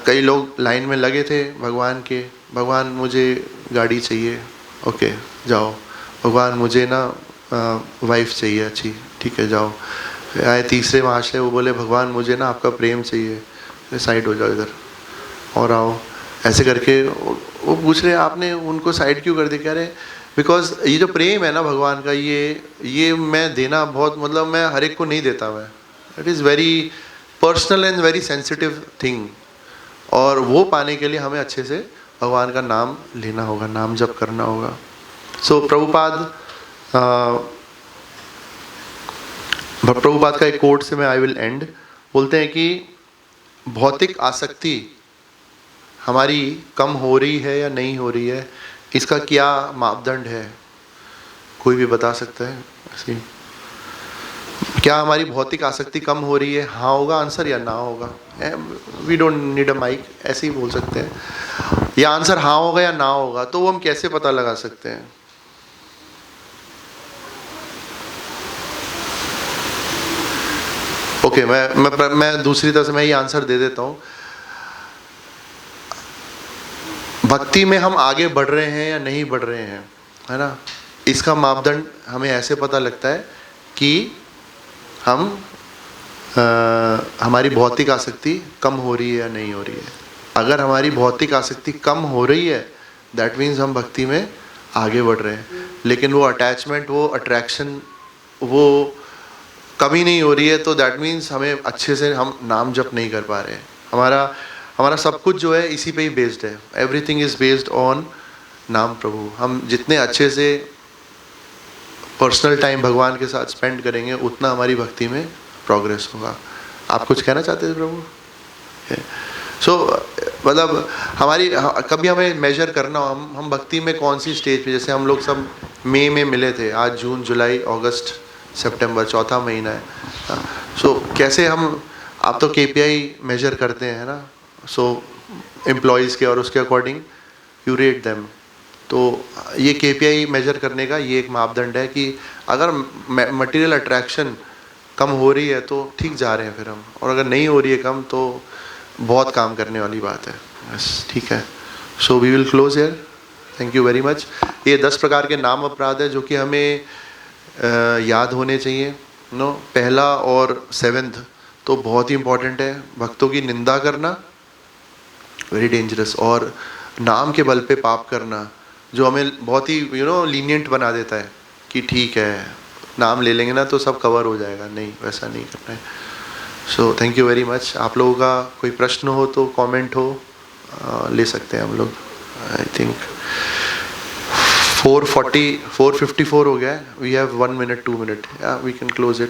A: कई लोग लाइन में लगे थे भगवान के, भगवान मुझे गाड़ी चाहिए, ओके जाओ। भगवान मुझे ना वाइफ चाहिए अच्छी, ठीक है जाओ। आए तीसरे महाशय, वो बोले भगवान मुझे ना आपका प्रेम चाहिए, साइड हो जाओ इधर और आओ। ऐसे करके वो पूछ रहे आपने उनको साइड क्यों कर दिया? कह रहे बिकॉज ये जो प्रेम है ना भगवान का, ये मैं देना बहुत, मतलब मैं हर एक को नहीं देता मैं। It is very personal and very sensitive thing, और वो पाने के लिए हमें अच्छे से भगवान का नाम लेना होगा, नाम जप करना होगा। सो प्रभुपाद का एक कोट से मैं आई विल एंड। बोलते हैं कि भौतिक आसक्ति हमारी कम हो रही है या नहीं हो रही है, इसका क्या मापदंड है? कोई भी बता सकता है ऐसे? क्या हमारी भौतिक आसक्ति कम हो रही है? हाँ होगा आंसर, या ना होगा? We don't need a mic, ऐसे ही बोल सकते हैं। या आंसर हाँ होगा या ना होगा, तो वो हम कैसे पता लगा सकते हैं? ओके, मैं दूसरी तरह से मैं ये आंसर दे देता हूँ। भक्ति में हम आगे बढ़ रहे हैं या नहीं बढ़ रहे हैं, है ना, इसका मापदंड हमें ऐसे पता लगता है कि हमारी भौतिक आसक्ति कम हो रही है या नहीं हो रही है। अगर हमारी भौतिक आसक्ति कम हो रही है, दैट मीन्स हम भक्ति में आगे बढ़ रहे हैं। लेकिन वो अटैचमेंट, वो अट्रैक्शन, वो कमी नहीं हो रही है, तो दैट मीन्स हमें अच्छे से हम नाम जप नहीं कर पा रहे हैं। हमारा सब कुछ जो है इसी पे ही बेस्ड है। एवरीथिंग इज़ बेस्ड ऑन नाम प्रभु। हम जितने अच्छे से पर्सनल टाइम भगवान के साथ स्पेंड करेंगे, उतना हमारी भक्ति में प्रोग्रेस होगा। आप कुछ कहना चाहते थे प्रभु? मतलब कभी हमें मेजर करना हो हम भक्ति में कौन सी स्टेज पे, जैसे हम लोग सब मई में मिले थे, आज जून, जुलाई, अगस्त, सितंबर, चौथा महीना है। कैसे आप तो KPI मेजर करते हैं ना, एम्प्लॉयज़ के, और उसके अकॉर्डिंग यू रेट देम। तो ये KPI मेजर करने का ये एक मापदंड है कि अगर मटेरियल अट्रैक्शन कम हो रही है तो ठीक जा रहे हैं फिर हम, और अगर नहीं हो रही है कम तो बहुत काम करने वाली बात है। बस ठीक है। So we will close here. Thank you very much. ये 10 प्रकार के नाम अपराध है जो कि हमें याद होने चाहिए। पहला और 7th तो बहुत ही इम्पोर्टेंट है। भक्तों की निंदा करना वेरी डेंजरस, और नाम के बल पे पाप करना जो हमें बहुत ही लीनियंट बना देता है कि ठीक है नाम ले लेंगे ना तो सब कवर हो जाएगा। नहीं, वैसा नहीं करना है। So thank you very much. आप लोगों का कोई प्रश्न हो तो कमेंट हो ले सकते हैं हम लोग। आई थिंक 454 हो गया है। We have 1 minute 2 minute, we can close it.